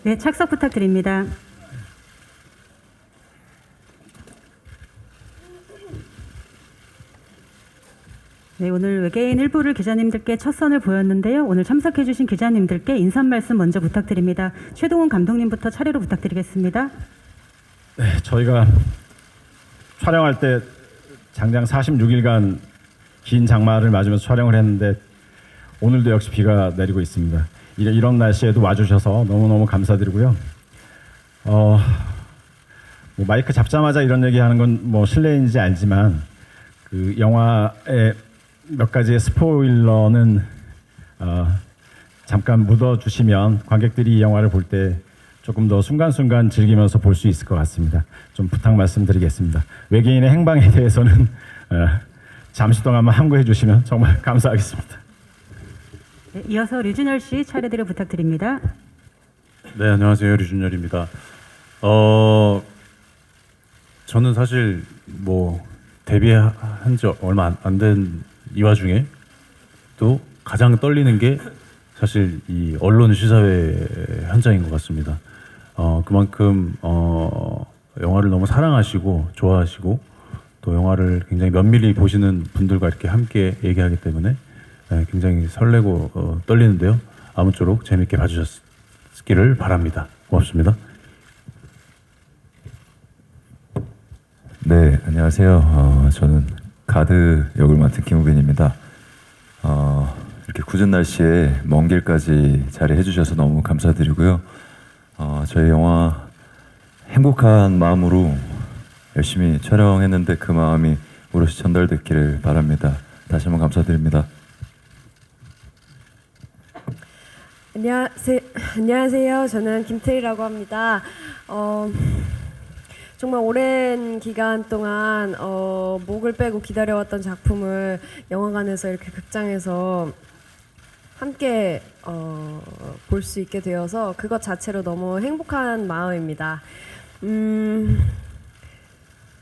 네, 착석 부탁드립니다. 네, 오늘 외계인 일부를 기자님들께 첫 선을 보였는데요. 오늘 참석해주신 기자님들께 인사 말씀 먼저 부탁드립니다. 최동훈 감독님부터 차례로 부탁드리겠습니다. 네, 저희가 촬영할 때 장장 46일간 긴 장마를 맞으면서 촬영을 했는데 오늘도 역시 비가 내리고 있습니다. 이런 날씨에도 와주셔서 너무너무 감사드리고요. 뭐 마이크 잡자마자 이런 얘기하는 건 뭐 실례인지 알지만 그 영화의 몇 가지의 스포일러는 잠깐 묻어주시면 관객들이 이 영화를 볼 때 조금 더 순간순간 즐기면서 볼 수 있을 것 같습니다. 좀 부탁 말씀드리겠습니다. 외계인의 행방에 대해서는 잠시 동안만 함구해 주시면 정말 감사하겠습니다. 네, 이어서 류준열 씨 차례대로 부탁드립니다. 네, 안녕하세요. 류준열입니다. 저는 사실 뭐 데뷔한 지 얼마 안 된 이 와중에 또 가장 떨리는 게 사실 이 언론 시사회 현장인 것 같습니다. 그만큼 영화를 너무 사랑하시고 좋아하시고 또 영화를 굉장히 면밀히 보시는 분들과 이렇게 함께 얘기하기 때문에 굉장히 설레고 떨리는데요. 아무쪼록 재밌게 봐주셨기를 바랍니다. 고맙습니다. 네, 안녕하세요. 저는 가드 역을 맡은 김우빈입니다. 이렇게 굳은 날씨에 먼 길까지 자리해 주셔서 너무 감사드리고요. 저희 영화 행복한 마음으로 열심히 촬영했는데 그 마음이 오롯이 전달됐기를 바랍니다. 다시 한번 감사드립니다. 안녕하세요. 저는 김태희라고 합니다. 정말 오랜 기간 동안 목을 빼고 기다려왔던 작품을 영화관에서 이렇게 극장에서 함께 볼 수 있게 되어서 그것 자체로 너무 행복한 마음입니다.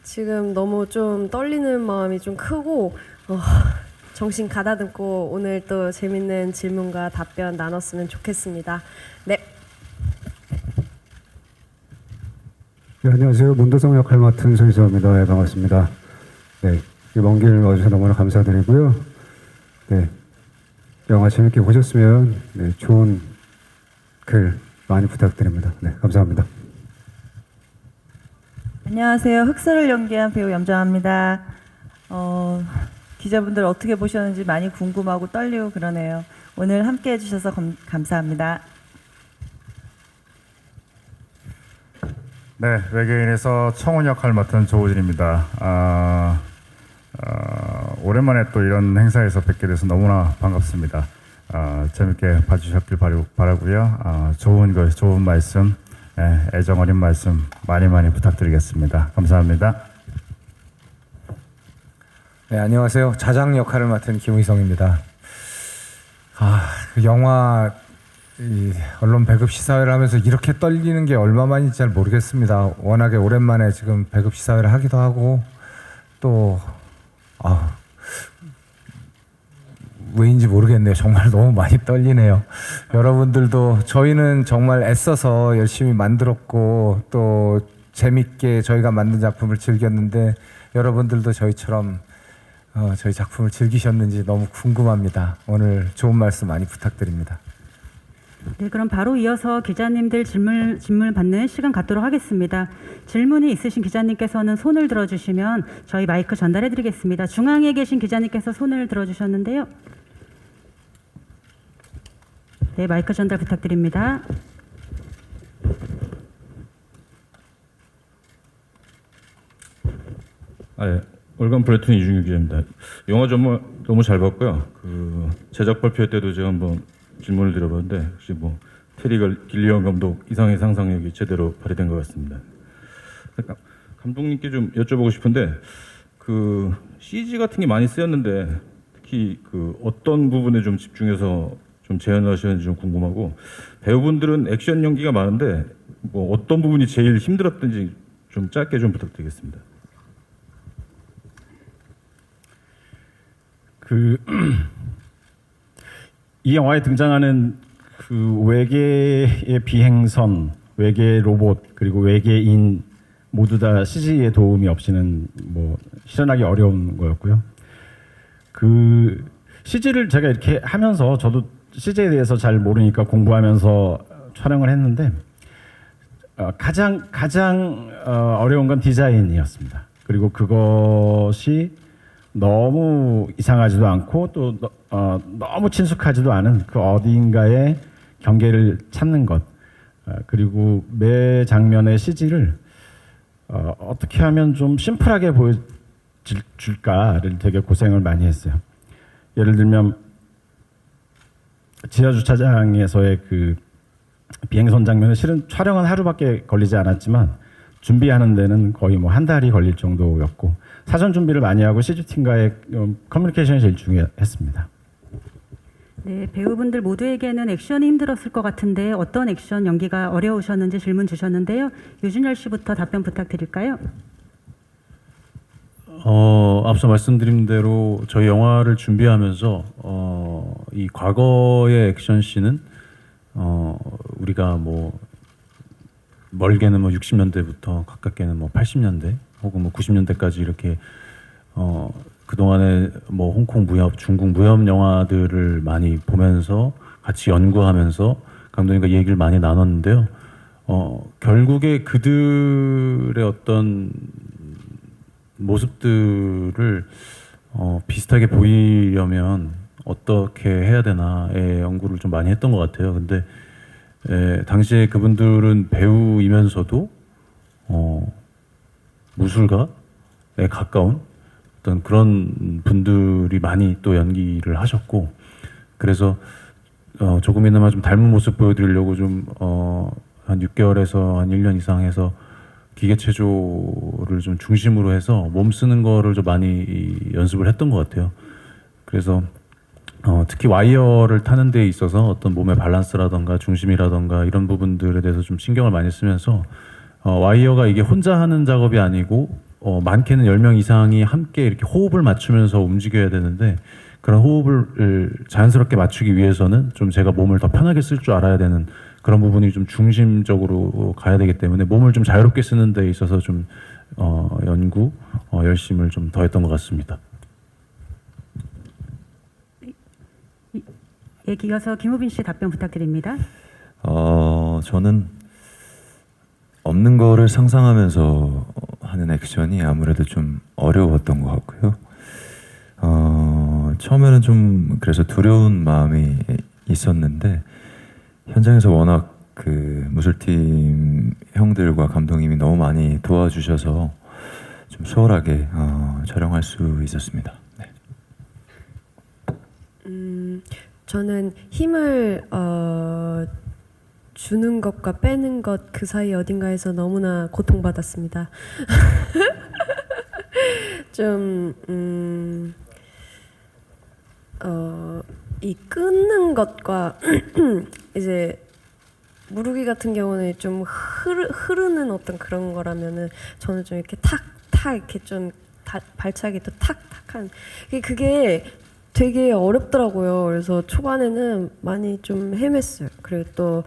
지금 너무 좀 떨리는 마음이 좀 크고 정신 가다듬고 오늘 또 재밌는 질문과 답변 나눴으면 좋겠습니다. 네. 네, 안녕하세요. 문도성 역할 맡은 손희수입니다. 네, 반갑습니다. 네, 먼 길 와주셔서 너무나 감사드리고요. 네, 영화 재밌게 보셨으면 네, 좋은 글 많이 부탁드립니다. 네, 감사합니다. 안녕하세요. 흑서를 연기한 배우 염정아입니다. 기자분들 어떻게 보셨는지 많이 궁금하고 떨리고 그러네요. 오늘 함께 해주셔서 감사합니다. 네, 외계인에서 청운 역할 맡은 조우진입니다. 오랜만에 또 이런 행사에서 뵙게 돼서 너무나 반갑습니다. 재밌게 봐주셨길 바라고요. 좋은 말씀, 애정 어린 말씀 많이 부탁드리겠습니다. 감사합니다. 네, 안녕하세요. 자장 역할을 맡은 김의성입니다. 그 영화 언론 배급 시사회를 하면서 이렇게 떨리는 게 얼마만인지 잘 모르겠습니다. 워낙에 오랜만에 지금 배급 시사회를 하기도 하고 또 왜인지 모르겠네요. 정말 너무 많이 떨리네요. 여러분들도 저희는 정말 애써서 열심히 만들었고 또 재밌게 저희가 만든 작품을 즐겼는데 여러분들도 저희처럼 저희 작품을 즐기셨는지 너무 궁금합니다. 오늘 좋은 말씀 많이 부탁드립니다. 네, 그럼 바로 이어서 기자님들 질문 받는 시간 갖도록 하겠습니다. 질문이 있으신 기자님께서는 손을 들어주시면 저희 마이크 전달해 드리겠습니다. 중앙에 계신 기자님께서 손을 들어주셨는데요. 네, 마이크 전달 부탁드립니다. 네, 월간 브레튼 이중규 기자입니다. 영화 정말 너무 잘 봤고요. 그 제작 발표 때도 제가 한번 질문을 드려봤는데 혹시 뭐 테리 길리언 감독 이상의 상상력이 제대로 발휘된 것 같습니다. 감독님께 좀 여쭤보고 싶은데 그 CG 같은 게 많이 쓰였는데 특히 그 어떤 부분에 좀 집중해서 좀 재현을 하셨는지 좀 궁금하고 배우분들은 액션 연기가 많은데 뭐 어떤 부분이 제일 힘들었던지 좀 짧게 좀 부탁드리겠습니다. 이 영화에 등장하는 그 외계의 비행선, 외계 로봇 그리고 외계인 모두 다 CG의 도움이 없이는 뭐 실현하기 어려운 거였고요. 그 CG를 제가 이렇게 하면서 저도 CG에 대해서 잘 모르니까 공부하면서 촬영을 했는데 가장 어려운 건 디자인이었습니다. 그리고 그것이 너무 이상하지도 않고 또 너무 친숙하지도 않은 그 어딘가의 경계를 찾는 것. 그리고 매 장면의 CG를 어떻게 하면 좀 심플하게 보여줄까를 되게 고생을 많이 했어요. 예를 들면 지하 주차장에서의 그 비행선 장면은 실은 촬영은 하루밖에 걸리지 않았지만 준비하는 데는 거의 뭐 한 달이 걸릴 정도였고 사전 준비를 많이 하고 CG팀과의 커뮤니케이션이 제일 중요했습니다. 네, 배우분들 모두에게는 액션이 힘들었을 것 같은데 어떤 액션 연기가 어려우셨는지 질문 주셨는데요. 유준열 씨부터 답변 부탁드릴까요? 앞서 말씀드린 대로 저희 영화를 준비하면서 이 과거의 액션 씬은 우리가 뭐 멀게는 뭐 60년대부터 가깝게는 뭐 80년대 혹은 뭐 90년대까지 이렇게 그동안에 뭐 홍콩 무협, 중국 무협 영화들을 많이 보면서 같이 연구하면서 감독님과 얘기를 많이 나눴는데요. 결국에 그들의 어떤 모습들을 비슷하게 보이려면 어떻게 해야 되나의 연구를 좀 많이 했던 것 같아요. 근데 당시에 그분들은 배우이면서도 무술가에 가까운 어떤 그런 분들이 많이 또 연기를 하셨고, 그래서 조금이나마 좀 닮은 모습 보여드리려고 좀 한 6개월에서 한 1년 이상 해서 기계체조를 좀 중심으로 해서 몸 쓰는 거를 좀 많이 연습을 했던 것 같아요. 그래서 특히 와이어를 타는 데 있어서 어떤 몸의 밸런스라던가 중심이라던가 이런 부분들에 대해서 좀 신경을 많이 쓰면서 와이어가 이게 혼자 하는 작업이 아니고 많게는 10명 이상이 함께 이렇게 호흡을 맞추면서 움직여야 되는데, 그런 호흡을 자연스럽게 맞추기 위해서는 좀 제가 몸을 더 편하게 쓸 줄 알아야 되는 그런 부분이 좀 중심적으로 가야 되기 때문에 몸을 좀 자유롭게 쓰는 데 있어서 좀 연구 열심을 좀 더했던 것 같습니다. 예, 이어서 김우빈 씨 답변 부탁드립니다. 저는 없는 거를 상상하면서 하는 액션이 아무래도 좀 어려웠던 것 같고요. 처음에는 좀 그래서 두려운 마음이 있었는데 현장에서 워낙 그 무술팀 형들과 감독님이 너무 많이 도와주셔서 좀 수월하게 촬영할 수 있었습니다. 네. 저는 힘을 주는 것과 빼는 것 그 사이 어딘가에서 너무나 고통받았습니다. 좀 이 끊는 것과 이제 무르기 같은 경우는 좀 흐르는 어떤 그런 거라면은 저는 좀 이렇게 탁탁 이렇게 좀 발차기 또 탁탁한 그게 되게 어렵더라고요. 그래서 초반에는 많이 좀 헤맸어요. 그리고 또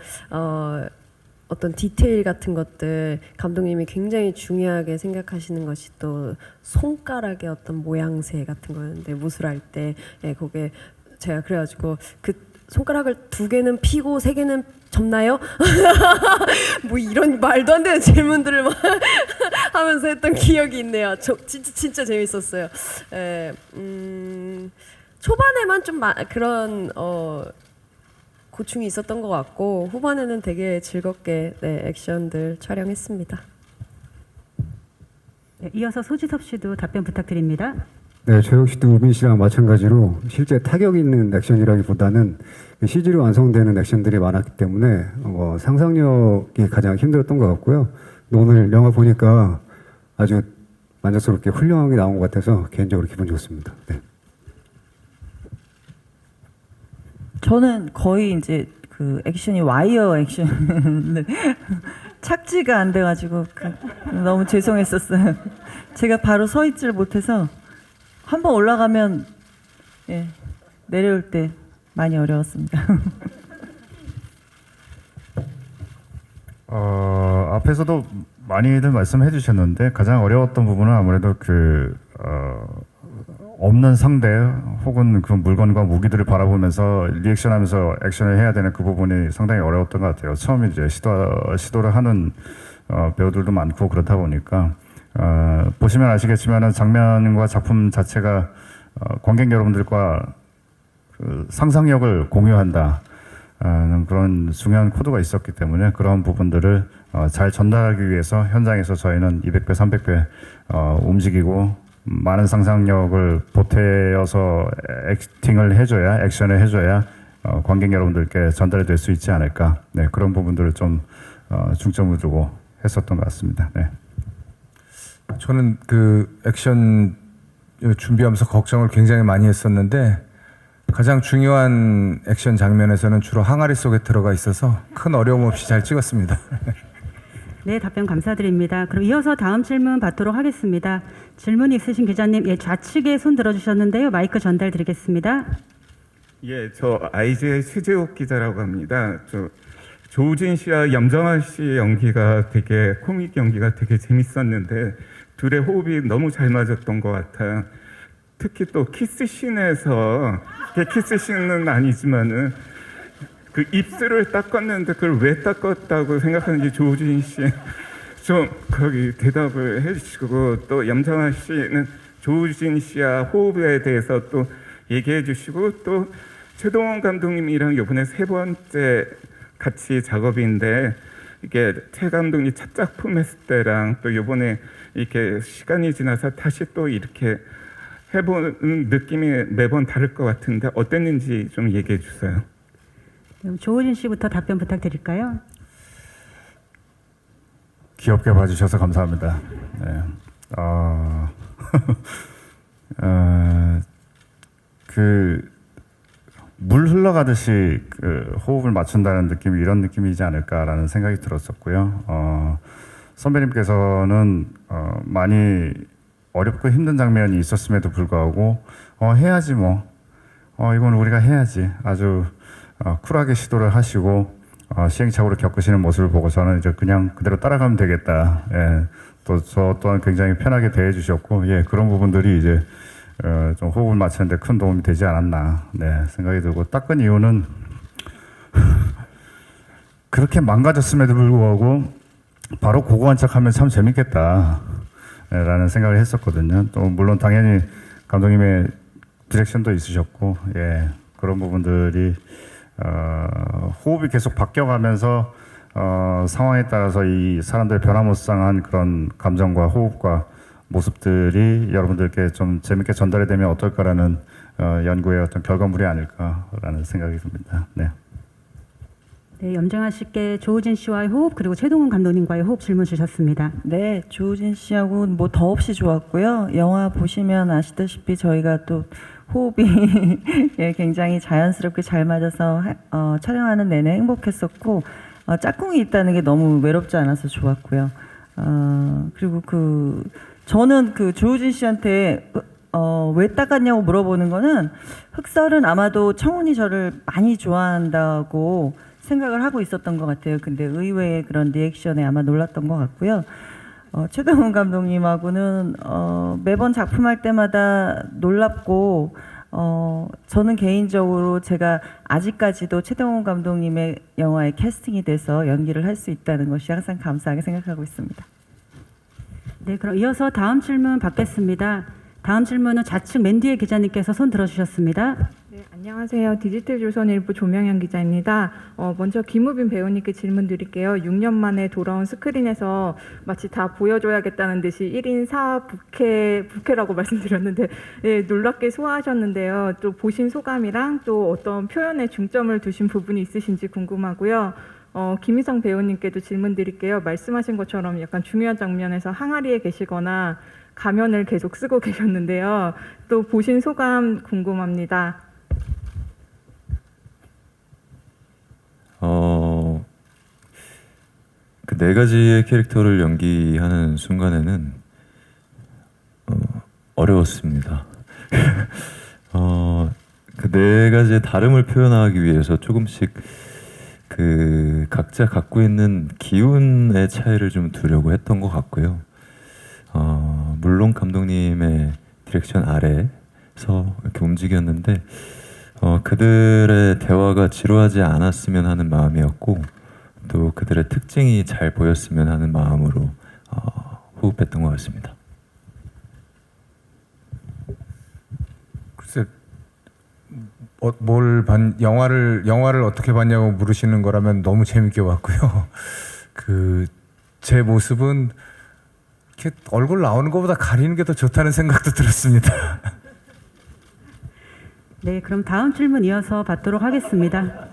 어떤 디테일 같은 것들 감독님이 굉장히 중요하게 생각하시는 것이 또 손가락의 어떤 모양새 같은 거였는데 무술할 때 그게 제가 그래가지고 그 손가락을 2개는 피고 3개는 접나요? 뭐 이런 말도 안 되는 질문들을 막 하면서 했던 기억이 있네요. 진짜 재밌었어요. 초반에만 좀 그런 고충이 있었던 것 같고 후반에는 되게 즐겁게 액션들 촬영했습니다. 네, 이어서 소지섭 씨도 답변 부탁드립니다. 네, 저 역시도 우빈 씨랑 마찬가지로 실제 타격 있는 액션이라기보다는 CG로 완성되는 액션들이 많았기 때문에 상상력이 가장 힘들었던 것 같고요. 오늘 영화 보니까 아주 만족스럽게 훌륭하게 나온 것 같아서 개인적으로 기분 좋습니다. 네. 저는 거의 이제 그 액션이 와이어 액션 착지가 안 돼가지고 너무 죄송했었어요. 제가 바로 서 있지를 못해서 한번 올라가면 내려올 때 많이 어려웠습니다. 앞에서도 많이들 말씀해 주셨는데 가장 어려웠던 부분은 아무래도 없는 상대 혹은 그 물건과 무기들을 바라보면서 리액션하면서 액션을 해야 되는 그 부분이 상당히 어려웠던 것 같아요. 처음에 이제 시도를 하는 배우들도 많고 그렇다 보니까 보시면 아시겠지만은 장면과 작품 자체가 관객 여러분들과 그 상상력을 공유한다. 그런 중요한 코드가 있었기 때문에 그런 부분들을 잘 전달하기 위해서 현장에서 저희는 200배, 300배 움직이고 많은 상상력을 보태어서 액팅을 해줘야, 액션을 해줘야 관객 여러분들께 전달이 될 수 있지 않을까. 네, 그런 부분들을 좀 중점을 두고 했었던 것 같습니다. 네. 저는 그 액션 준비하면서 걱정을 굉장히 많이 했었는데 가장 중요한 액션 장면에서는 주로 항아리 속에 들어가 있어서 큰 어려움 없이 잘 찍었습니다. 네, 답변 감사드립니다. 그럼 이어서 다음 질문 받도록 하겠습니다. 질문 있으신 기자님, 좌측에 손 들어주셨는데요. 마이크 전달드리겠습니다. 예, 저 IG의 최재욱 기자라고 합니다. 조우진 씨와 염정아 씨의 연기가 되게 코믹 연기가 되게 재밌었는데 둘의 호흡이 너무 잘 맞았던 것 같아요. 특히 또 키스씬에서 키스씬은 아니지만은 그 입술을 닦았는데 그걸 왜 닦았다고 생각하는지 조우진 씨 좀 거기 대답을 해주시고 또 염정아 씨는 조우진 씨와 호흡에 대해서 또 얘기해 주시고 또 최동원 감독님이랑 이번에 3번째 같이 작업인데 이게 최 감독님 첫 작품 했을 때랑 또 이번에 이렇게 시간이 지나서 다시 또 이렇게 해보는 느낌이 매번 다를 것 같은데 어땠는지 좀 얘기해 주세요. 조우진 씨부터 답변 부탁드릴까요? 귀엽게 봐주셔서 감사합니다. 네. 물 흘러가듯이 그 호흡을 맞춘다는 느낌이 이런 느낌이지 않을까라는 생각이 들었었고요. 선배님께서는 많이 어렵고 힘든 장면이 있었음에도 불구하고 해야지 뭐 이건 우리가 해야지 아주 쿨하게 시도를 하시고 시행착오를 겪으시는 모습을 보고 저는 이제 그냥 그대로 따라가면 되겠다. 예, 또 저 또한 굉장히 편하게 대해주셨고 예, 그런 부분들이 이제 좀 호흡을 맞추는데 큰 도움이 되지 않았나 네, 생각이 들고 닦은 이유는 그렇게 망가졌음에도 불구하고 바로 고고한 척하면 참 재밌겠다 라는 생각을 했었거든요. 또 물론 당연히 감독님의 디렉션도 있으셨고 예, 그런 부분들이 호흡이 계속 바뀌어가면서 상황에 따라서 이 사람들의 변화무쌍한 그런 감정과 호흡과 모습들이 여러분들께 좀 재밌게 전달이 되면 어떨까라는 연구의 어떤 결과물이 아닐까라는 생각이 듭니다. 네. 네, 염정아 씨께 조우진 씨와의 호흡 그리고 최동훈 감독님과의 호흡 질문 주셨습니다. 네, 조우진 씨하고 뭐 더없이 좋았고요. 영화 보시면 아시다시피 저희가 또 호흡이 예, 굉장히 자연스럽게 잘 맞아서 촬영하는 내내 행복했었고 짝꿍이 있다는 게 너무 외롭지 않아서 좋았고요. 그리고 저는 조우진 씨한테 왜 닦았냐고 물어보는 거는 흑설은 아마도 청훈이 저를 많이 좋아한다고 생각을 하고 있었던 것 같아요. 근데 의외의 그런 리액션에 아마 놀랐던 것 같고요. 최동훈 감독님하고는 매번 작품할 때마다 놀랍고 저는 개인적으로 제가 아직까지도 최동훈 감독님의 영화에 캐스팅이 돼서 연기를 할 수 있다는 것이 항상 감사하게 생각하고 있습니다. 네, 그럼 이어서 다음 질문 받겠습니다. 다음 질문은 좌측 맨 뒤에 기자님께서 손 들어주셨습니다. 네, 안녕하세요. 디지털조선일보 조명현 기자입니다. 먼저 김우빈 배우님께 질문 드릴게요. 6년 만에 돌아온 스크린에서 마치 다 보여줘야겠다는 듯이 1인 4부캐라고 말씀드렸는데 네, 놀랍게 소화하셨는데요. 또 보신 소감이랑 또 어떤 표현에 중점을 두신 부분이 있으신지 궁금하고요. 김희성 배우님께도 질문 드릴게요. 말씀하신 것처럼 약간 중요한 장면에서 항아리에 계시거나 가면을 계속 쓰고 계셨는데요. 또 보신 소감 궁금합니다. 그 4가지의 캐릭터를 연기하는 순간에는 어려웠습니다. 그 4가지의 다름을 표현하기 위해서 조금씩 그 각자 갖고 있는 기운의 차이를 좀 두려고 했던 것 같고요. 물론 감독님의 디렉션 아래서 이렇게 움직였는데 그들의 대화가 지루하지 않았으면 하는 마음이었고 또 그들의 특징이 잘 보였으면 하는 마음으로 호흡했던 것 같습니다. 글쎄, 영화를 어떻게 봤냐고 물으시는 거라면 너무 재밌게 봤고요. 제 모습은 이렇게 얼굴 나오는 것보다 가리는 게 더 좋다는 생각도 들었습니다. 네, 그럼 다음 질문 이어서 받도록 하겠습니다.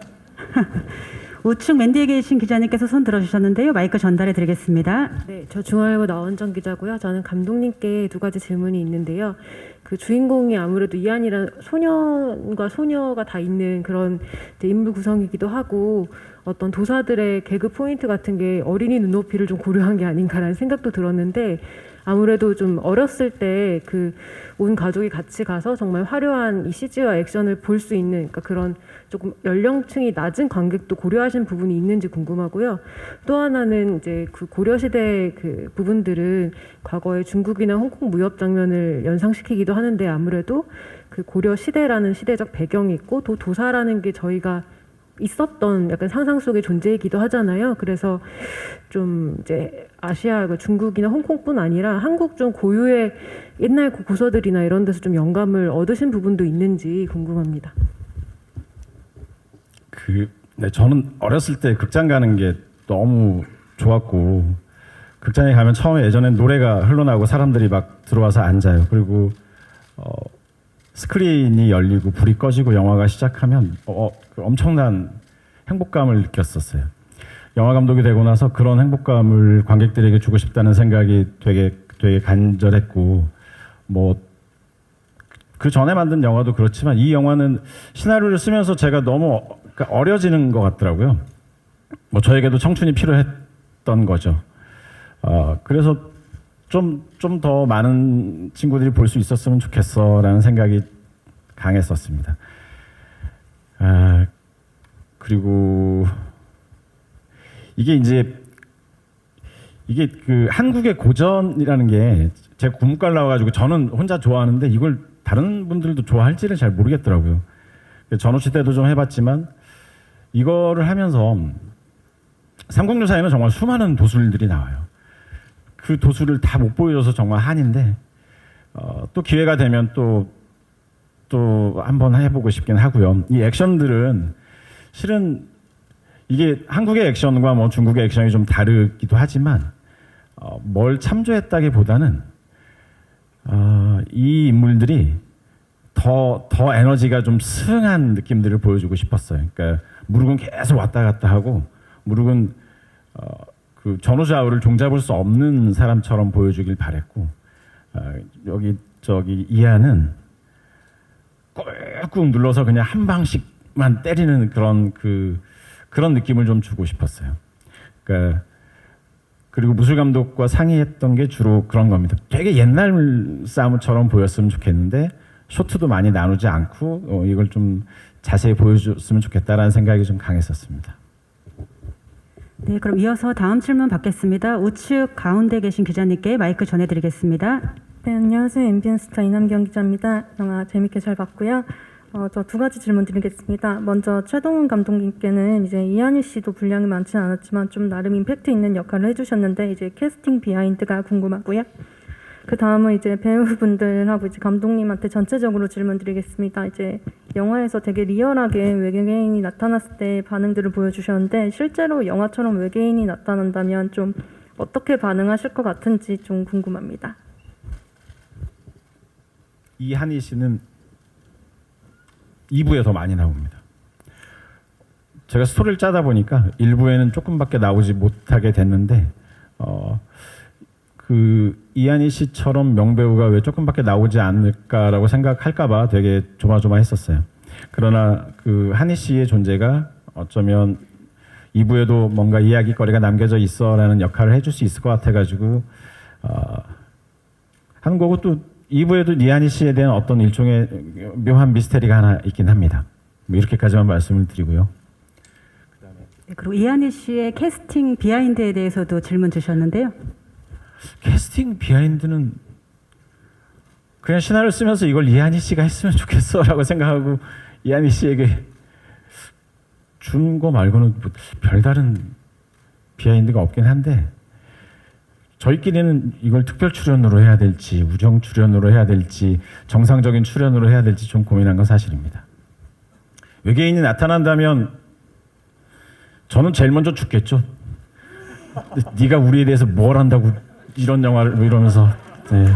우측 맨 뒤에 계신 기자님께서 손 들어주셨는데요. 마이크 전달해 드리겠습니다. 네, 저 중앙일보 나원정 기자고요. 저는 감독님께 두 가지 질문이 있는데요. 그 주인공이 아무래도 이한이란 소년과 소녀가 다 있는 그런 이제 인물 구성이기도 하고 어떤 도사들의 개그 포인트 같은 게 어린이 눈높이를 좀 고려한 게 아닌가라는 생각도 들었는데 아무래도 좀 어렸을 때 그 온 가족이 같이 가서 정말 화려한 이 CG와 액션을 볼 수 있는 그러니까 그런 조금 연령층이 낮은 관객도 고려하신 부분이 있는지 궁금하고요. 또 하나는 이제 그 고려시대 그 부분들은 과거에 중국이나 홍콩 무협 장면을 연상시키기도 하는데 아무래도 그 고려시대라는 시대적 배경이 있고 또 도사라는 게 저희가 있었던 약간 상상 속의 존재이기도 하잖아요. 그래서 좀 이제 아시아, 중국이나 홍콩뿐 아니라 한국 좀 고유의 옛날 고서들이나 이런 데서 좀 영감을 얻으신 부분도 있는지 궁금합니다. 네, 저는 어렸을 때 극장 가는 게 너무 좋았고 극장에 가면 처음에 예전엔 노래가 흘러나오고 사람들이 막 들어와서 앉아요. 그리고 스크린이 열리고 불이 꺼지고 영화가 시작하면 그 엄청난 행복감을 느꼈었어요. 영화 감독이 되고 나서 그런 행복감을 관객들에게 주고 싶다는 생각이 되게 간절했고 그 전에 만든 영화도 그렇지만 이 영화는 시나리오를 쓰면서 제가 너무 어려지는 것 같더라고요. 저에게도 청춘이 필요했던 거죠. 그래서 좀 더 많은 친구들이 볼 수 있었으면 좋겠어라는 생각이 강했었습니다. 그리고 이게 그 한국의 고전이라는 게 제가 국문과를 나와가지고 저는 혼자 좋아하는데 이걸 다른 분들도 좋아할지를 잘 모르겠더라고요. 전우시 때도 좀 해봤지만 이거를 하면서 삼국유사에는 정말 수많은 도술들이 나와요. 그 도술을 다 못 보여줘서 정말 한인데 또 기회가 되면 또 한번 해보고 싶긴 하고요. 이 액션들은 실은 이게 한국의 액션과 중국의 액션이 좀 다르기도 하지만 뭘 참조했다기보다는 이 인물들이 더 에너지가 좀 승한 느낌들을 보여주고 싶었어요. 그러니까 무릎은 계속 왔다 갔다 하고 무릎은 그 전후좌우를 종잡을 수 없는 사람처럼 보여주길 바랬고 저기 이하는 꾹꾹 눌러서 그냥 한 방씩만 때리는 그런 느낌을 좀 주고 싶었어요. 그러니까 그리고 무술 감독과 상의했던 게 주로 그런 겁니다. 되게 옛날 싸움처럼 보였으면 좋겠는데 쇼트도 많이 나누지 않고 이걸 좀 자세히 보여줬으면 좋겠다라는 생각이 좀 강했었습니다. 네, 그럼 이어서 다음 질문 받겠습니다. 우측 가운데 계신 기자님께 마이크 전해드리겠습니다. 네, 안녕하세요. MBN 스타 이남경 기자입니다. 영화 재밌게 잘 봤고요. 저 두 가지 질문 드리겠습니다. 먼저 최동훈 감독님께는 이제 이한희 씨도 분량이 많지는 않았지만 좀 나름 임팩트 있는 역할을 해주셨는데 이제 캐스팅 비하인드가 궁금하고요. 그 다음은 이제 배우분들하고 이제 감독님한테 전체적으로 질문드리겠습니다. 이제 영화에서 되게 리얼하게 외계인이 나타났을 때 반응들을 보여주셨는데 실제로 영화처럼 외계인이 나타난다면 좀 어떻게 반응하실 것 같은지 좀 궁금합니다. 이한희 씨는 2부에 더 많이 나옵니다. 제가 스토리를 짜다 보니까 1부에는 조금밖에 나오지 못하게 됐는데 그 이한희 씨처럼 명배우가 왜 조금밖에 나오지 않을까라고 생각할까봐 되게 조마조마했었어요. 그러나 그 한희 씨의 존재가 어쩌면 2부에도 뭔가 이야기거리가 남겨져 있어라는 역할을 해줄 수 있을 것 같아가지고 하는 거고 또 2부에도 이한희 씨에 대한 어떤 일종의 묘한 미스테리가 하나 있긴 합니다. 이렇게까지만 말씀을 드리고요. 네, 그리고 이한희 씨의 캐스팅 비하인드에 대해서도 질문 주셨는데요. 캐스팅 비하인드는 그냥 시나리오 쓰면서 이걸 이한희 씨가 했으면 좋겠어라고 생각하고 이한희 씨에게 준 거 말고는 뭐 별다른 비하인드가 없긴 한데 저희끼리는 이걸 특별 출연으로 해야 될지 우정 출연으로 해야 될지 정상적인 출연으로 해야 될지 좀 고민한 건 사실입니다. 외계인이 나타난다면 저는 제일 먼저 죽겠죠. 네가 우리에 대해서 뭘 안다고 이런 영화를 뭐 이러면서. 네.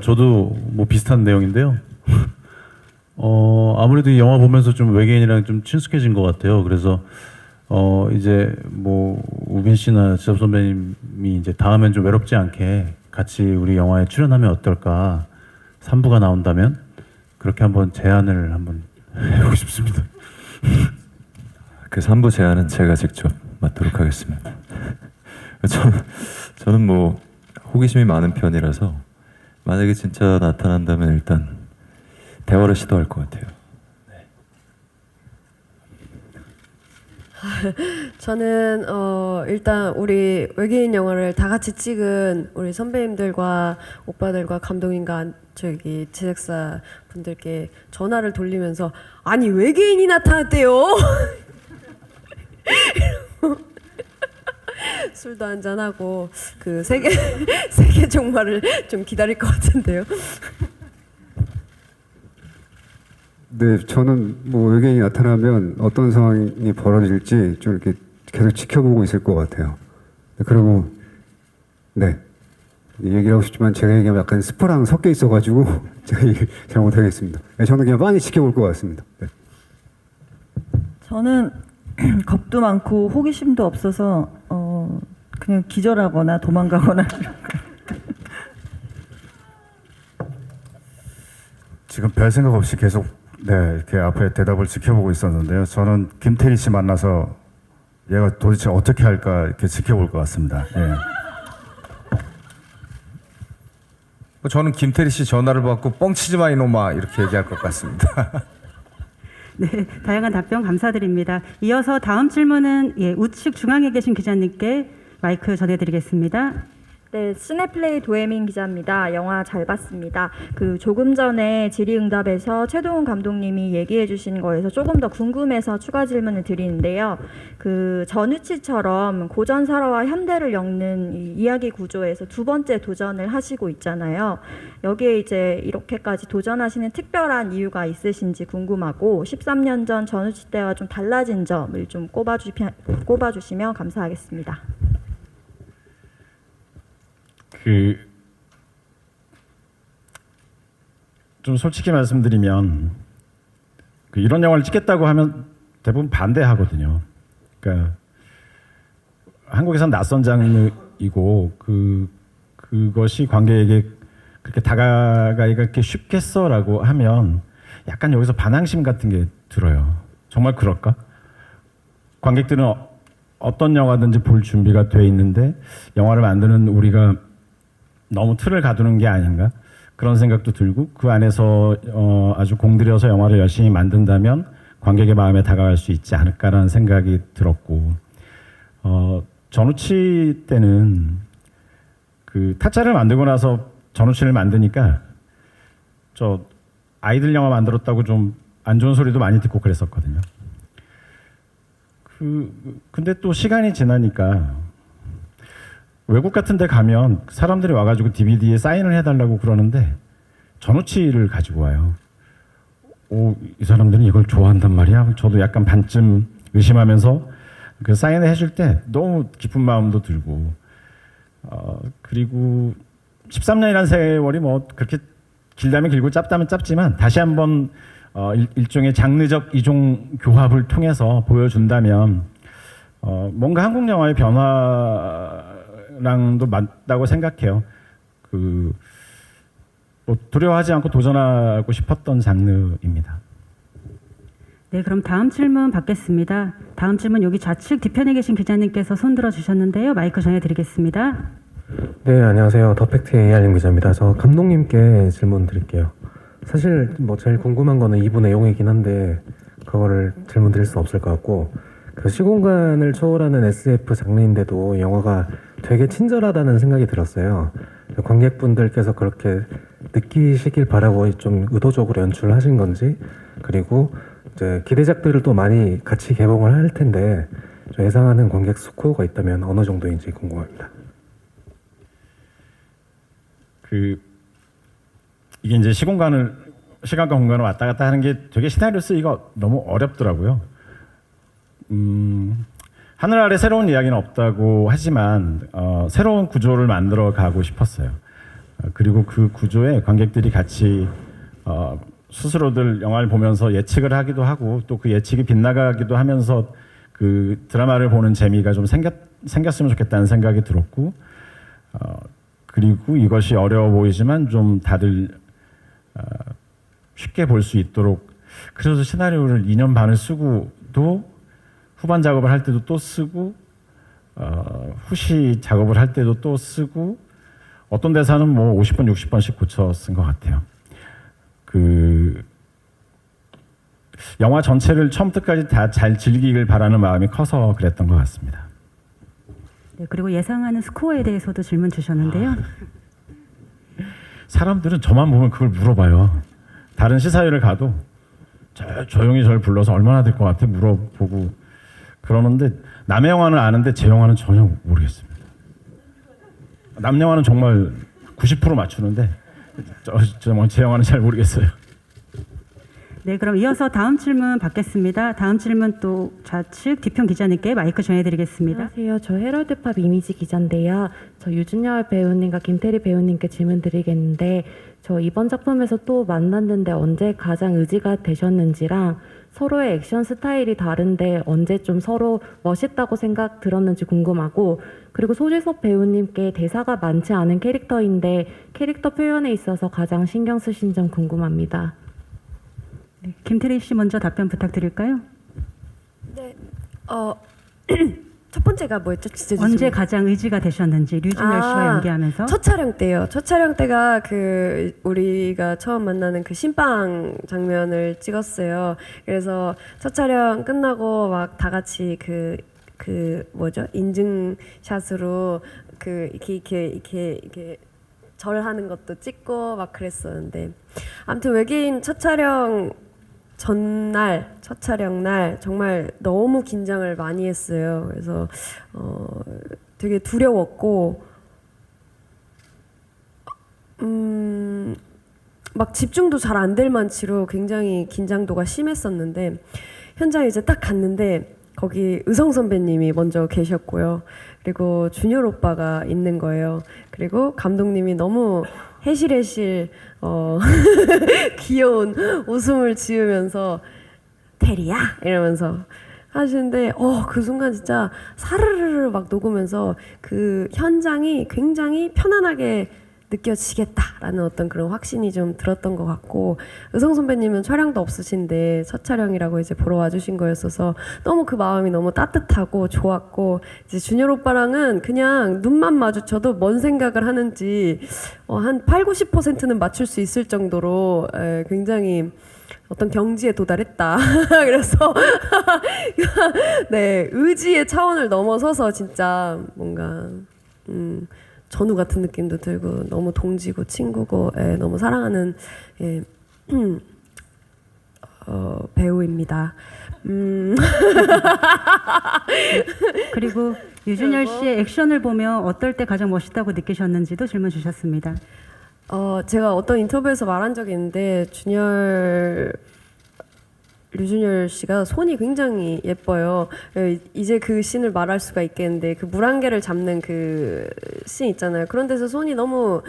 저도 뭐 비슷한 내용인데요. 아무래도 이 영화 보면서 좀 외계인이랑 좀 친숙해진 것 같아요. 그래서 이제 뭐 우빈 씨나 지섭 선배님이 이제 다음엔 좀 외롭지 않게 같이 우리 영화에 출연하면 어떨까? 3부가 나온다면 그렇게 한번 제안을 한번 해보고 싶습니다. 그 3부 제안은 제가 직접 맡도록 하겠습니다. 저는 뭐 호기심이 많은 편이라서 만약에 진짜 나타난다면 일단 대화를 시도할 것 같아요. 저는 일단 우리 외계인 영화를 다 같이 찍은 우리 선배님들과 오빠들과 감독님과 저기 제작사 분들께 전화를 돌리면서 아니 외계인이 나타났대요. 술도 한잔 하고 그 세계 종말을 좀 기다릴 것 같은데요. 네, 저는 뭐 외계인이 나타나면 어떤 상황이 벌어질지 좀 이렇게 계속 지켜보고 있을 것 같아요. 그리고 네, 얘기를 하고 싶지만 제가 얘기하면 약간 스포랑 섞여 있어가지고 제가 얘기 잘 못하겠습니다. 네, 저는 그냥 빤히 지켜볼 것 같습니다. 네. 저는 겁도 많고 호기심도 없어서 그냥 기절하거나 도망가거나. 지금 별 생각 없이 계속 이렇게 앞에 대답을 지켜보고 있었는데요. 저는 김태리 씨 만나서 얘가 도대체 어떻게 할까 이렇게 지켜볼 것 같습니다. 예. 저는 김태리 씨 전화를 받고 뻥치지 마 이놈아 이렇게 얘기할 것 같습니다. 네, 다양한 답변 감사드립니다. 이어서 다음 질문은 우측 중앙에 계신 기자님께 마이크 전해드리겠습니다. 네, 시네플레이 도혜민 기자입니다. 영화 잘 봤습니다. 그 조금 전에 질의응답에서 최동훈 감독님이 얘기해 주신 거에서 조금 더 궁금해서 추가 질문을 드리는데요. 그 전우치처럼 고전 설화와 현대를 엮는 이 이야기 구조에서 두 번째 도전을 하시고 있잖아요. 여기에 이제 이렇게까지 도전하시는 특별한 이유가 있으신지 궁금하고 13년 전 전우치 때와 좀 달라진 점을 좀 꼽아주시면 감사하겠습니다. 좀 솔직히 말씀드리면 이런 영화를 찍겠다고 하면 대부분 반대하거든요. 그러니까 한국에선 낯선 장르이고 그것이 관객에게 그렇게 다가가기가 그렇게 쉽겠어라고 하면 약간 여기서 반항심 같은 게 들어요. 정말 그럴까? 관객들은 어떤 영화든지 볼 준비가 돼 있는데 영화를 만드는 우리가 너무 틀을 가두는 게 아닌가 그런 생각도 들고 그 안에서 아주 공들여서 영화를 열심히 만든다면 관객의 마음에 다가갈 수 있지 않을까라는 생각이 들었고 전우치 때는 그 타짜를 만들고 나서 전우치를 만드니까 저 아이들 영화 만들었다고 좀 안 좋은 소리도 많이 듣고 그랬었거든요. 근데 또 시간이 지나니까 외국 같은 데 가면 사람들이 와가지고 DVD에 사인을 해달라고 그러는데 전우치를 가지고 와요. 이 사람들은 이걸 좋아한단 말이야. 저도 약간 반쯤 의심하면서 그 사인을 해줄 때 너무 기쁜 마음도 들고 그리고 13년이라는 세월이 뭐 그렇게 길다면 길고 짧다면 짧지만 다시 한번 일종의 장르적 이종 교합을 통해서 보여준다면 뭔가 한국 영화의 변화랑도 맞다고 생각해요. 뭐 두려워하지 않고 도전하고 싶었던 장르입니다. 네, 그럼 다음 질문 받겠습니다. 다음 질문 여기 좌측 뒤편에 계신 기자님께서 손 들어 주셨는데요. 마이크 전해드리겠습니다. 네, 안녕하세요. 더팩트 AR님 기자입니다. 저 감독님께 질문 드릴게요. 사실 뭐 제일 궁금한 거는 2부 내용이긴 한데 그거를 질문 드릴 수 없을 것 같고, 그 시공간을 초월하는 SF 장르인데도 영화가 되게 친절하다는 생각이 들었어요. 관객분들께서 그렇게 느끼시길 바라고 좀 의도적으로 연출하신 건지, 그리고 이제 기대작들을 또 많이 같이 개봉을 할 텐데 예상하는 관객 스코어가 있다면 어느 정도인지 궁금합니다. 이게 이제 시간과 공간을 왔다 갔다 하는 게 되게 시나리오 쓰기가 너무 어렵더라고요. 하늘 아래 새로운 이야기는 없다고 하지만 새로운 구조를 만들어 가고 싶었어요. 그리고 그 구조에 관객들이 같이 스스로들 영화를 보면서 예측을 하기도 하고 또 그 예측이 빗나가기도 하면서 그 드라마를 보는 재미가 좀 생겼으면 좋겠다는 생각이 들었고, 그리고 이것이 어려워 보이지만 좀 다들 쉽게 볼 수 있도록, 그래서 시나리오를 2년 반을 쓰고도 후반 작업을 할 때도 또 쓰고 후시 작업을 할 때도 또 쓰고 어떤 대사는 뭐 50번, 60번씩 고쳐 쓴 것 같아요. 영화 전체를 처음부터까지 다 잘 즐기길 바라는 마음이 커서 그랬던 것 같습니다. 네, 그리고 예상하는 스코어에 대해서도 질문 주셨는데요. 사람들은 저만 보면 그걸 물어봐요. 다른 시사회를 가도 조용히 저를 불러서 얼마나 될 것 같아 물어보고 그러는데 남의 영화는 아는데 제 영화는 전혀 모르겠습니다. 남 영화는 정말 90% 맞추는데 제 영화는 잘 모르겠어요. 네, 그럼 이어서 다음 질문 받겠습니다. 다음 질문 또 좌측 뒤편 기자님께 마이크 전해드리겠습니다. 안녕하세요. 저 헤럴드팝 이미지 기자인데요. 저 유준열 배우님과 김태리 배우님께 질문 드리겠는데, 저 이번 작품에서 또 만났는데 언제 가장 의지가 되셨는지랑 서로의 액션 스타일이 다른데 언제 좀 서로 멋있다고 생각 들었는지 궁금하고, 그리고 소지섭 배우님께 대사가 많지 않은 캐릭터인데 캐릭터 표현에 있어서 가장 신경 쓰신 점 궁금합니다. 네, 김태리 씨 먼저 답변 부탁드릴까요? 네, 첫 번째가 뭐였죠? 진짜 언제 가장 의지가 되셨는지 류준열 씨와 연기하면서. 첫 촬영 때요. 첫 촬영 때가 그 우리가 처음 만나는 그 신빵 장면을 찍었어요. 그래서 첫 촬영 끝나고 막 다 같이 그 뭐죠? 인증샷으로 이렇게 절하는 것도 찍고 막 그랬었는데, 아무튼 외계인 첫 촬영 전날, 첫 촬영 날 정말 너무 긴장을 많이 했어요. 그래서 되게 두려웠고 막 집중도 잘 안 될 만치로 굉장히 긴장도가 심했었는데, 현장에 이제 딱 갔는데 거기 의성 선배님이 먼저 계셨고요. 그리고 준열 오빠가 있는 거예요. 그리고 감독님이 너무 해실해실 귀여운 웃음을 지으면서 테리야 이러면서 하시는데 그 순간 진짜 사르르르 막 녹으면서 그 현장이 굉장히 편안하게 느껴지겠다라는 어떤 그런 확신이 좀 들었던 것 같고, 의성 선배님은 촬영도 없으신데 첫 촬영이라고 이제 보러 와주신 거였어서 너무 그 마음이 너무 따뜻하고 좋았고, 이제 준열 오빠랑은 그냥 눈만 마주쳐도 뭔 생각을 하는지 한 80-90%는 맞출 수 있을 정도로 굉장히 어떤 경지에 도달했다. 그래서 네, 의지의 차원을 넘어서서 진짜 뭔가 전우 같은 느낌도 들고 너무 동지고 친구고 너무 사랑하는 배우입니다. 그리고 유준열 씨의 액션을 보면 어떨 때 가장 멋있다고 느끼셨는지도 질문 주셨습니다. 제가 어떤 인터뷰에서 말한 적이 있는데 류준열 씨가 손이 굉장히 예뻐요. 이제 그 씬을 말할 수가 있겠는데, 그 물안개를 잡는 그 씬 있잖아요. 그런 데서 손이 너무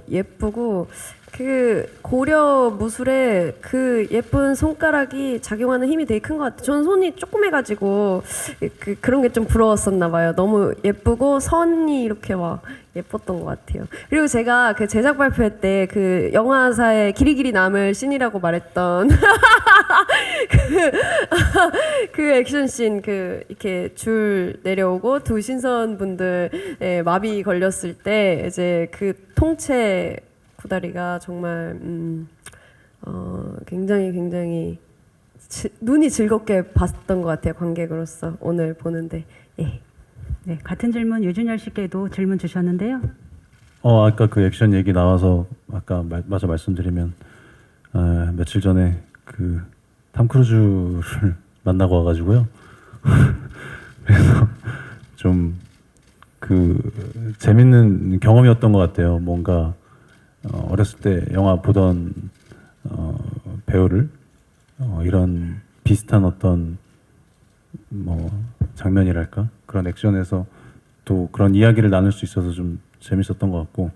예쁘고, 그 고려 무술에 그 예쁜 손가락이 작용하는 힘이 되게 큰 것 같아요. 저는 손이 조그매가지고 그런 게 좀 부러웠었나 봐요. 너무 예쁘고 선이 이렇게 막 예뻤던 것 같아요. 그리고 제가 그 제작 발표회 때 그 영화사에 길이길이 남을 씬이라고 말했던 그 액션씬, 이렇게 줄 내려오고 두 신선분들 마비 걸렸을 때 이제 그 통째 구다리가 정말 굉장히 눈이 즐겁게 봤던 것 같아요. 관객으로서 오늘 보는데. 예. 네, 같은 질문 유준열 씨께도 질문 주셨는데요. 아까 그 액션 얘기 나와서 아까 마저 말씀드리면 며칠 전에 그 탐 크루즈를 만나고 와가지고요. 그래서 좀 그 재밌는 경험이었던 것 같아요. 뭔가 어렸을 때 영화 보던 배우를 이런 비슷한 어떤 뭐 장면이랄까 그런 액션에서 또 그런 이야기를 나눌 수 있어서 좀 재밌었던 것 같고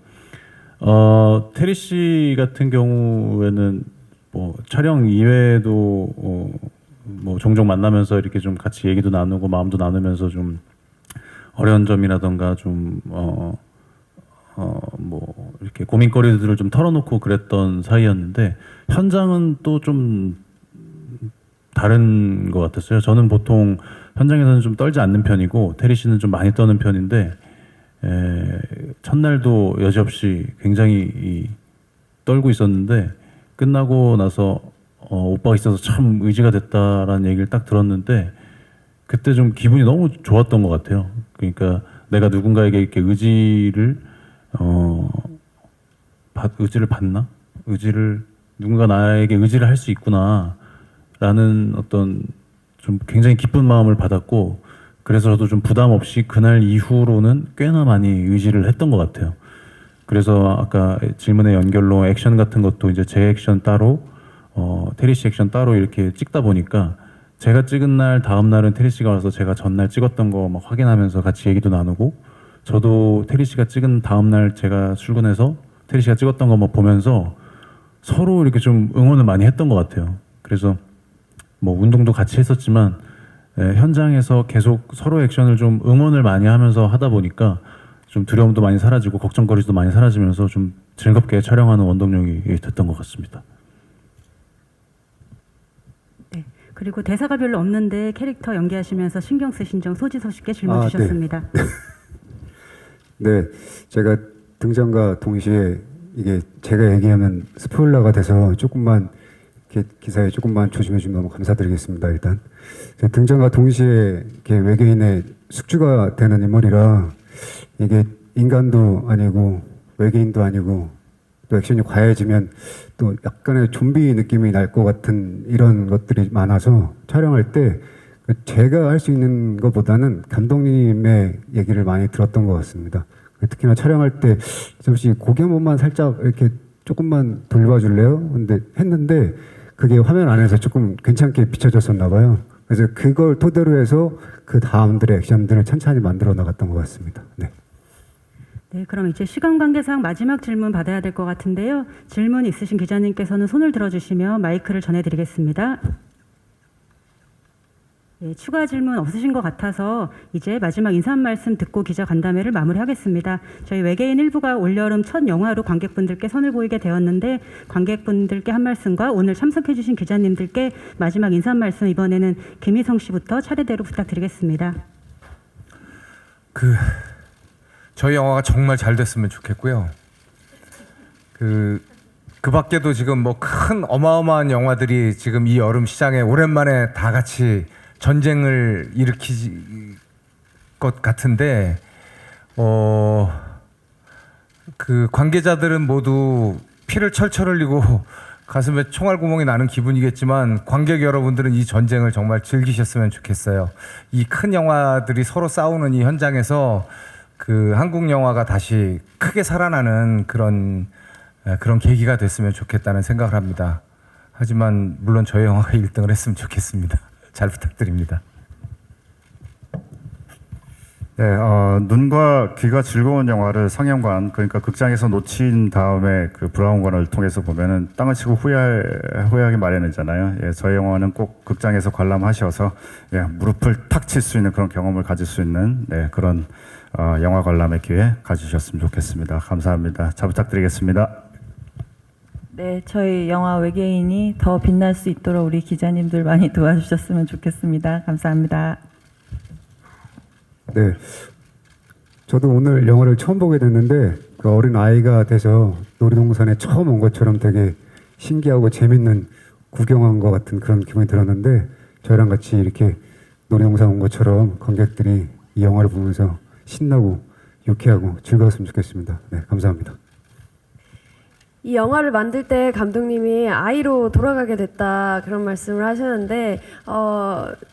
테리 씨 같은 경우에는 뭐 촬영 이외에도 뭐 종종 만나면서 이렇게 좀 같이 얘기도 나누고 마음도 나누면서 좀 어려운 점이라던가 좀 뭐 이렇게 고민거리들을 좀 털어놓고 그랬던 사이였는데 현장은 또 좀 다른 것 같았어요. 저는 보통 현장에서는 좀 떨지 않는 편이고 테리 씨는 좀 많이 떠는 편인데 첫날도 여지없이 굉장히 떨고 있었는데 끝나고 나서 오빠가 있어서 참 의지가 됐다라는 얘기를 딱 들었는데 그때 좀 기분이 너무 좋았던 것 같아요. 그러니까 내가 누군가에게 이렇게 의지를 받나? 누군가 나에게 의지를 할 수 있구나라는 어떤 좀 굉장히 기쁜 마음을 받았고 그래서 저도 좀 부담 없이 그날 이후로는 꽤나 많이 의지를 했던 것 같아요. 그래서 아까 질문의 연결로 액션 같은 것도 이제 제 액션 따로 테리 씨 액션 따로 이렇게 찍다 보니까 제가 찍은 날 다음 날은 테리 씨가 와서 제가 전날 찍었던 거 막 확인하면서 같이 얘기도 나누고 저도 테리 씨가 찍은 다음 날 제가 출근해서 테리 씨가 찍었던 거 막 보면서 서로 이렇게 좀 응원을 많이 했던 것 같아요. 그래서 뭐 운동도 같이 했었지만 현장에서 계속 서로 액션을 좀 응원을 많이 하면서 하다 보니까 좀 두려움도 많이 사라지고 걱정거리도 많이 사라지면서 좀 즐겁게 촬영하는 원동력이 됐던 것 같습니다. 네, 그리고 대사가 별로 없는데 캐릭터 연기하시면서 신경 쓰신 점 소지섭 씨께 질문 주셨습니다. 네, 제가 등장과 동시에 이게 제가 얘기하면 스포일러가 돼서 조금만 기사에 조금만 조심해 주면 너무 감사드리겠습니다. 일단 등장과 동시에 이렇게 외계인의 숙주가 되는 인물이라 이게 인간도 아니고 외계인도 아니고 또 액션이 과해지면 또 약간의 좀비 느낌이 날 것 같은 이런 것들이 많아서 촬영할 때 제가 할 수 있는 것보다는 감독님의 얘기를 많이 들었던 것 같습니다. 특히나 촬영할 때 잠시 고개 한 번만 살짝 이렇게 조금만 돌봐줄래요? 근데 했는데 그게 화면 안에서 조금 괜찮게 비춰졌었나 봐요. 그래서 그걸 토대로 해서 그 다음들의 액션들을 천천히 만들어 나갔던 것 같습니다. 네. 네, 그럼 이제 시간 관계상 마지막 질문 받아야 될 것 같은데요. 질문 있으신 기자님께서는 손을 들어주시면 마이크를 전해드리겠습니다. 네, 추가 질문 없으신 것 같아서 이제 마지막 인사 한 말씀 듣고 기자 간담회를 마무리하겠습니다. 저희 외계인 일부가 올여름 첫 영화로 관객분들께 선을 보이게 되었는데 관객분들께 한 말씀과 오늘 참석해주신 기자님들께 마지막 인사 한 말씀 이번에는 김희성 씨부터 차례대로 부탁드리겠습니다. 저희 영화가 정말 잘 됐으면 좋겠고요. 그 밖에도 지금 뭐 큰 어마어마한 영화들이 지금 이 여름 시장에 오랜만에 다 같이 전쟁을 일으킬 것 같은데 그 관계자들은 모두 피를 철철 흘리고 가슴에 총알 구멍이 나는 기분이겠지만 관객 여러분들은 이 전쟁을 정말 즐기셨으면 좋겠어요. 이 큰 영화들이 서로 싸우는 이 현장에서 그 한국 영화가 다시 크게 살아나는 그런 계기가 됐으면 좋겠다는 생각을 합니다. 하지만 물론 저희 영화가 1등을 했으면 좋겠습니다. 잘 부탁드립니다. 네, 눈과 귀가 즐거운 영화를 상영관, 그러니까 극장에서 놓친 다음에 그 브라운관을 통해서 보면은 땅을 치고 후회하기 마련이잖아요. 예, 저희 영화는 꼭 극장에서 관람하셔서 무릎을 탁 칠 수 있는 그런 경험을 가질 수 있는 그런 영화 관람의 기회 가지셨으면 좋겠습니다. 감사합니다. 잘 부탁드리겠습니다. 네, 저희 영화 외계인이 더 빛날 수 있도록 우리 기자님들 많이 도와주셨으면 좋겠습니다. 감사합니다. 네, 저도 오늘 영화를 처음 보게 됐는데 그 어린 아이가 돼서 놀이동산에 처음 온 것처럼 되게 신기하고 재밌는 구경한 것 같은 그런 기분이 들었는데 저희랑 같이 이렇게 놀이동산 온 것처럼 관객들이 이 영화를 보면서 신나고 유쾌하고 즐거웠으면 좋겠습니다. 네, 감사합니다. 이 영화를 만들 때 감독님이 아이로 돌아가게 됐다 그런 말씀을 하셨는데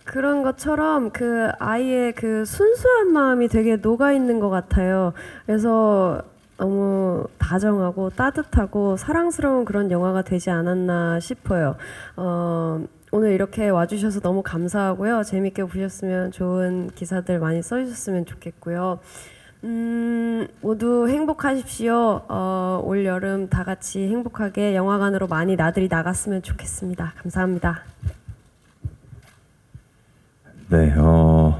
그런 것처럼 그 아이의 그 순수한 마음이 되게 녹아 있는 것 같아요. 그래서 너무 다정하고 따뜻하고 사랑스러운 그런 영화가 되지 않았나 싶어요. 오늘 이렇게 와주셔서 너무 감사하고요. 재밌게 보셨으면 좋은 기사들 많이 써주셨으면 좋겠고요. 모두 행복하십시오. 올 여름 다 같이 행복하게 영화관으로 많이 나들이 나갔으면 좋겠습니다. 감사합니다. 네,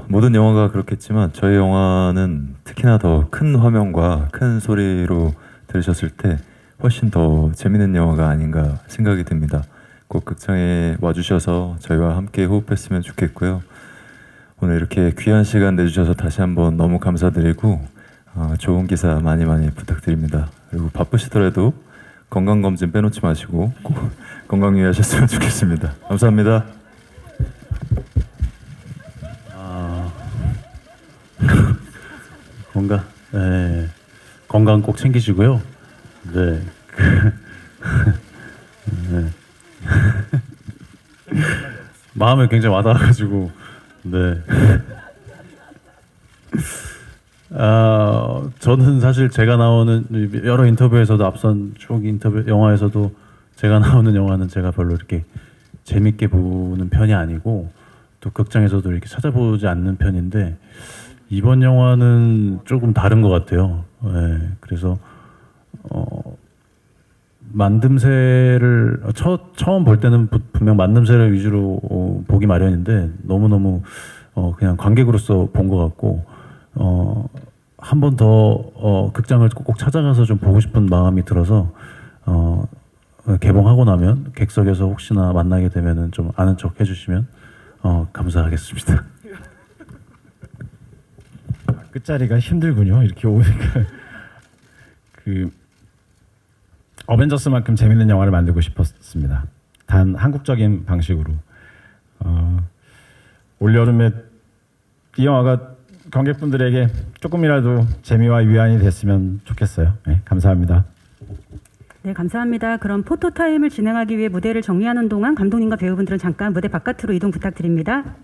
모든 영화가 그렇겠지만 저희 영화는 특히나 더 큰 화면과 큰 소리로 들으셨을 때 훨씬 더 재밌는 영화가 아닌가 생각이 듭니다. 꼭 극장에 와주셔서 저희와 함께 호흡했으면 좋겠고요. 오늘 이렇게 귀한 시간 내주셔서 다시 한번 너무 감사드리고 좋은 기사 많이 부탁드립니다. 그리고 바쁘시더라도 건강검진 빼놓지 마시고 꼭 건강 유의하셨으면 좋겠습니다. 감사합니다. 건강 꼭 챙기시고요. 네. 네. 마음에 굉장히 와닿아가지고 네. 저는 사실 제가 나오는 여러 인터뷰에서도 앞선 쭉 인터뷰 영화에서도 제가 나오는 영화는 제가 별로 이렇게 재밌게 보는 편이 아니고 또 극장에서도 이렇게 찾아보지 않는 편인데 이번 영화는 조금 다른 것 같아요. 네, 그래서 만듦새를 처음 볼 때는 분명 만듦새를 위주로 보기 마련인데 너무너무 그냥 관객으로서 본 것 같고 한 번 더 극장을 꼭 찾아가서 좀 보고 싶은 마음이 들어서 개봉하고 나면 객석에서 혹시나 만나게 되면은 좀 아는 척 해주시면 감사하겠습니다. 끝자리가 힘들군요. 이렇게 오니까 어벤져스만큼 재밌는 영화를 만들고 싶었습니다. 단 한국적인 방식으로 올 여름에 이 영화가 관객분들에게 조금이라도 재미와 위안이 됐으면 좋겠어요. 네, 감사합니다. 네, 감사합니다. 그럼 포토타임을 진행하기 위해 무대를 정리하는 동안 감독님과 배우분들은 잠깐 무대 바깥으로 이동 부탁드립니다.